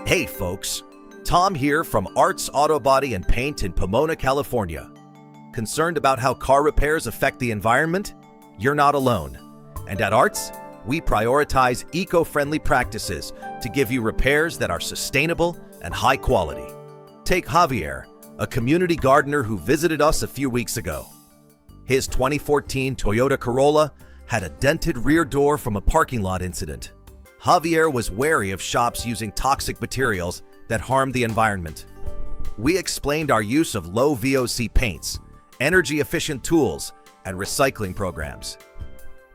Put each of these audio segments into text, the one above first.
Hey folks, Tom here from Arts Auto Body and Paint in Pomona, California. Concerned about how car repairs affect the environment? You're not alone. And at Arts, we prioritize eco-friendly practices to give you repairs that are sustainable and high quality. Take Javier, a community gardener who visited us a few weeks ago. His 2014 Toyota Corolla had a dented rear door from a parking lot incident. Javier was wary of shops using toxic materials that harm the environment. We explained our use of low-VOC paints, energy-efficient tools, and recycling programs.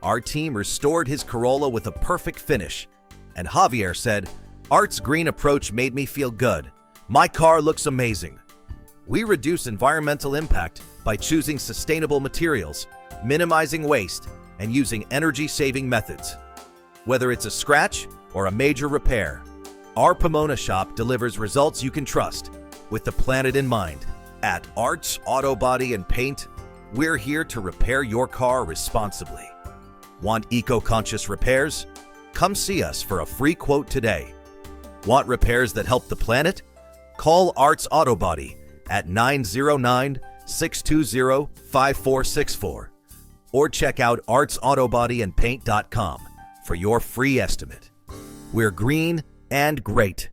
Our team restored his Corolla with a perfect finish, and Javier said, "Art's green approach made me feel good. My car looks amazing." We reduce environmental impact by choosing sustainable materials, minimizing waste, and using energy-saving methods. Whether it's a scratch or a major repair, our Pomona shop delivers results you can trust with the planet in mind. At Arts Auto Body and Paint, we're here to repair your car responsibly. Want eco-conscious repairs? Come see us for a free quote today. Want repairs that help the planet? Call Arts Auto Body at 909-620-5464 or check out artsautobodyandpaint.com for your free estimate. We're green and great.